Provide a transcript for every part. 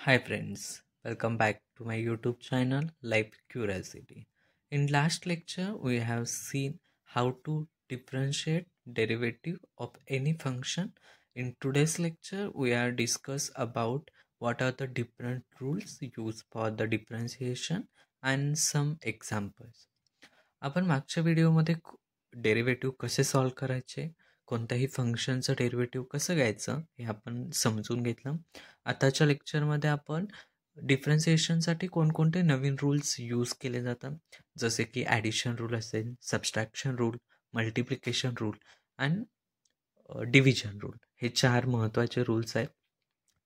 Hi friends, welcome back to my YouTube channel Life Curiosity. In last lecture we have seen how to differentiate derivative of any function. In today's lecture we are discuss about what are the different rules used for the differentiation and some examples. आपण मागच्या व्हिडिओमध्ये derivative कसे solve करायचे, कोणत्याही फंक्शनचं derivative कसं घ्यायचं हे आपण समजून घेतलं. आताच्या लेक्चरमध्ये आपण डिफरन्सिएशनसाठी कोणकोणते नवीन रूल्स यूज केले जातात, जसे की ॲडिशन रूल असेल, subtraction rule, multiplication rule and division rule. हे 4 महत्त्वाचे रूल्स आहेत.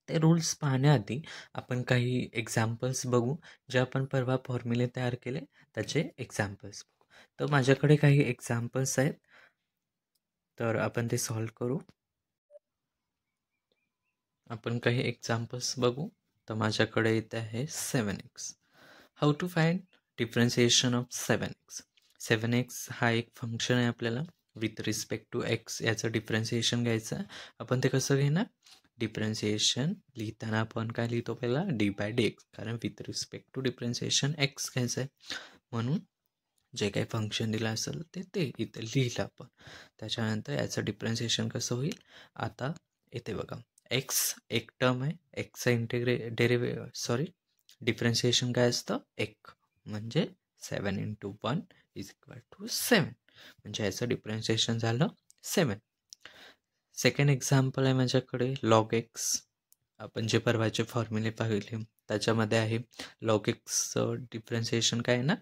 ते रूल्स पाहण्याआधी आपण काही एक्झाम्पल्स बघू. जे आपण परवा फॉर्म्युले तयार केले त्याचे एक्झाम्पल्स बघू. तर माझ्याकडे काही एक्झाम्पल्स आहेत, तर आपण ते सॉल्व्ह करू. आपण काही एक्झाम्पल्स बघू. तर माझ्याकडे इथे आहे 7x. How to find differentiation of 7x. 7x हा एक फंक्शन आहे. आपल्याला विथ रिस्पेक्ट टू एक्स याचं डिफरन्सिएशन घ्यायचं आहे. आपण ते कसं घेणार? डिफरन्सिएशन लिहिताना आपण काय लिहितो पहिला? dy/dx, कारण with respect to differentiation x घ्यायचं आहे. म्हणून जे काही फंक्शन दिलं असेल ते इथे लिहिलं आपण. त्याच्यानंतर याचं डिफरन्सिएशन कसं होईल? आता इथे बघा, एक्स एक टर्म आहे. एक्सचा डिफरन्सिएशन काय असतं? एक, म्हणजे 7 × 1 = 7. म्हणजे याचं डिफरन्सिएशन झालं 7. सेकंड एक्झाम्पल आहे माझ्याकडे लॉग एक्स. आपण जे परवाचे फॉर्म्युले पाहिले त्याच्यामध्ये आहे लॉग एक्सचं डिफरन्सिएशन काय आहे ना?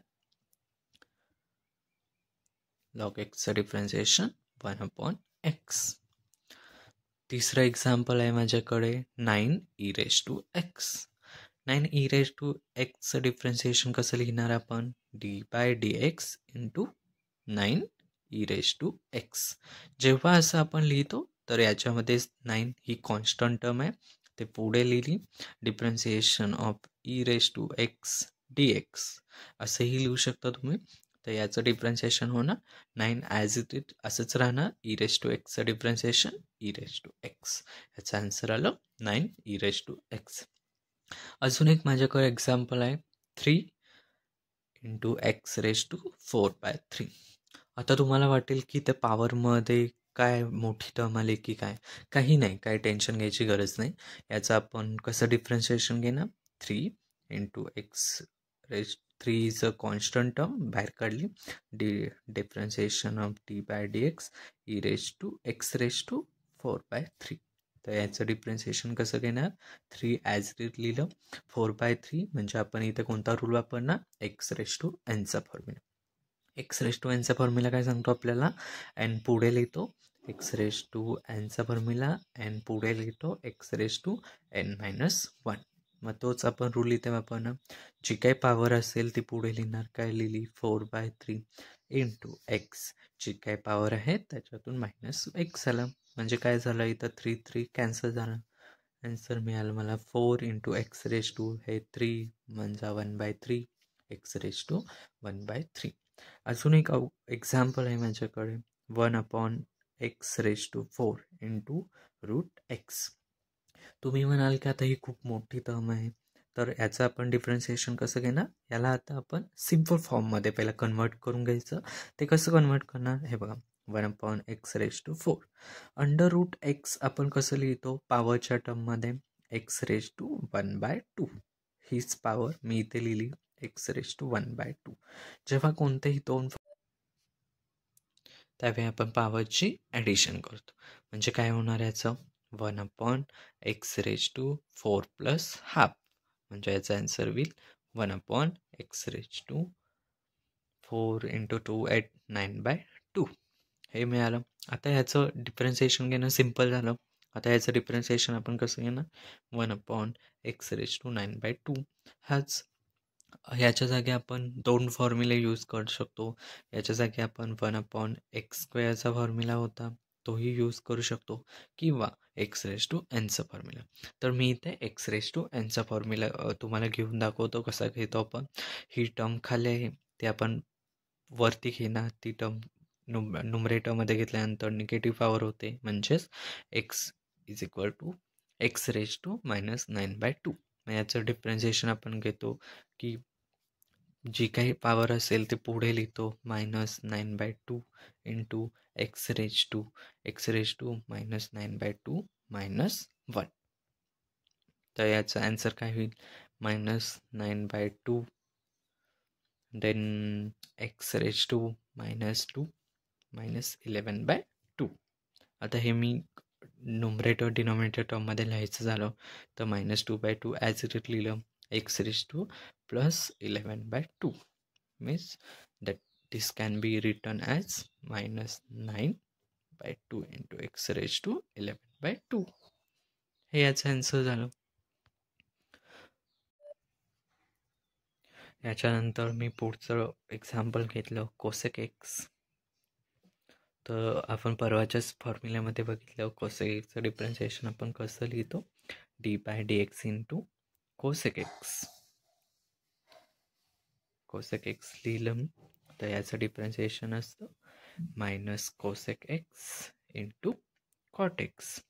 लॉग एक्सचं डिफरन्सिएशन 1/x. तिसरं एक्झाम्पल आहे माझ्याकडे 9e⁻x. 9e⁻xचं डिफरन्सिएशन कसं लिहिणार आपण? dy/dx × 9e⁻x. जेव्हा असं आपण लिहितो तर याच्यामध्ये 9 ही कॉन्स्टंट टर्म आहे, ते पुढे लिहिली. डिफरन्सिएशन ऑफ e⁻x dx असंही लिहू शकता तुम्ही. तर याचं डिफरन्सिएशन होणार 9 ॲज इट इज असंच राहणार. e⁻xचं डिफरन्सिएशन e⁻x. याचं आन्सर आलं 9e⁻x. अजून एक माझ्याकडे एक्झाम्पल आहे 3 × x⁴/3. आता तुम्हाला वाटेल की त्या पॉवरमध्ये काय मोठी टर्म आली की काय? काही नाही, काही टेन्शन घ्यायची गरज नाही. याचं आपण कसं डिफरन्सिएशन घेणार? 3 × x⁻3 is a constant term, बाहेर काढली. Differentiation of dy/dx e⁻x⁴/3. तर याचं डिफरन्सिएशन कसं घेणार? 3 ॲज इट लिहिलं. 4/3 म्हणजे आपण इथे कोणता रूल वापरणार? x⁻n formula. x⁻n फॉर्म्युला काय सांगतो आपल्याला? n पुढे लिहितो x⁻n फॉर्म्युला, n पुढे लिहितो x⁻n−1. मग तोच आपण रूल इथे वापरणार. जी काही पॉवर असेल ती पुढे लिहिणार. काय लिहिली? 4/3 × x. जी काही पॉवर आहे त्याच्यातून -x झालं. म्हणजे काय झालं इथं? 3 कॅन्सल झालं. आन्सर मिळालं मला 4 × x⁻, हे 3 म्हणजे 1/3 x⁻1/3. अजून एक एक्झाम्पल आहे माझ्याकडे 1/x⁴ × √x. तुम्ही म्हणाल की आता ही खूप मोठी टर्म आहे, तर याचं आपण डिफरन्सिएशन कसं घेणार? याला आता आपण सिम्पल फॉर्ममध्ये पहिला कन्वर्ट करून घ्यायचं. ते कसं कन्वर्ट करणार? हे बघा, 1/x⁴. √x आपण कसं लिहितो? पॉवरच्या टर्ममध्ये x⁻1/2. हीच पॉवर मी इथे लिहिली x⁻1/2. जेव्हा कोणतेही दोन त्यावेळी आपण पॉवरची ॲडिशन करतो. म्हणजे काय होणार याचं? 1/x⁴ +½ म्हणजे याचा आन्सर होईल 1/x⁴ 4 × 2 @ 9/2. हे मिळालं. आता ह्याचं डिफरन्सिएशन घेणं सिम्पल झालं. आता याचं डिफरन्सिएशन आपण कसं घेणार? 1/x⁻⁹ 9/2. ह्याच्या जागी आपण 2 फॉर्म्युले यूज करू शकतो. याच्या जागी आपण 1/x² फॉर्म्युला होता तोही यूज करू शकतो, किंवा x⁻n फॉर्म्युला. तर मी इथे x⁻n फॉर्म्युला तुम्हाला घेऊन दाखवतो कसा घेतो आपण. ही टर्म खाली आहे ती आपण वरती घेणार. ती टर्म न्युमरेटरमध्ये घेतल्यानंतर निगेटिव्ह पॉवर होते, म्हणजेच x = x⁻⁻⁹ -9/2. मग याचं डिफरन्शिएशन आपण घेतो की जी काही पॉवर असेल ते पुढे लिहितो -9/2 इंटू x रेज टू -9/2 -1. तर याचा आन्सर काय होईल -9/2 देन x⁻² -2 -11/2. आता हे मी न्युमरेटर डिनॉमिनेटर टर्ममध्ये लिहायचं झालं तर -2/2 ॲज इट इट लिहिलं x⁻² +11/2 means that this can be written as -9/2 into x⁻11/2. हे याचं आन्सर झालं. याच्यानंतर मी पुढचं एक्झाम्पल घेतलं कोसेक एक्स. तर आपण परवाच्याच फॉर्म्युल्यामध्ये बघितलं कोसेक एक्सचं डिफरन्शिएशन आपण कसं लिहितो d/dx into cosec x. Cosec x लिहिलं मी तर याचं डिफरन्शिएशन असतं -cosec x into cot x.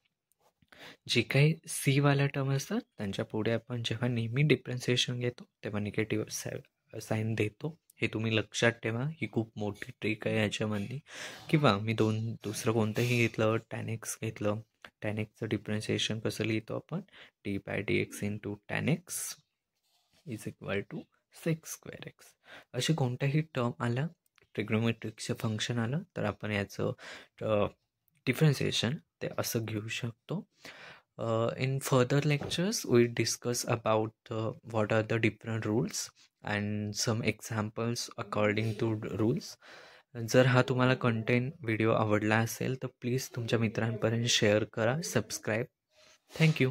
जे काही सी वाल्या टर्म असतात त्यांच्या पुढे आपण जेव्हा नेहमी डिफरन्शिएशन घेतो तेव्हा निगेटिव्ह साईन देतो. हे तुम्ही लक्षात ठेवा. ही खूप मोठी ट्रिक आहे याच्यामधली. किंवा मी दुसरं कोणतंही घेतलं tan x घेतलं. tan xचं डिफरन्शिएशन कसं लिहितो आपण d/dx into tan x is equal to sec²x. असे कोणताही टर्म आला ट्रिग्नोमेट्रिकचं फंक्शन आलं तर आपण याचं डिफरन्शिएशन ते असं घेऊ शकतो. In further lectures, we discuss about what are the different rules and some examples according to rules. जर हा तुम्हाला कंटेंट व्हिडिओ आवडला असेल तर प्लीज तुमच्या मित्रांपर्यंत शेअर करा, सबस्क्राईब. थँक्यू.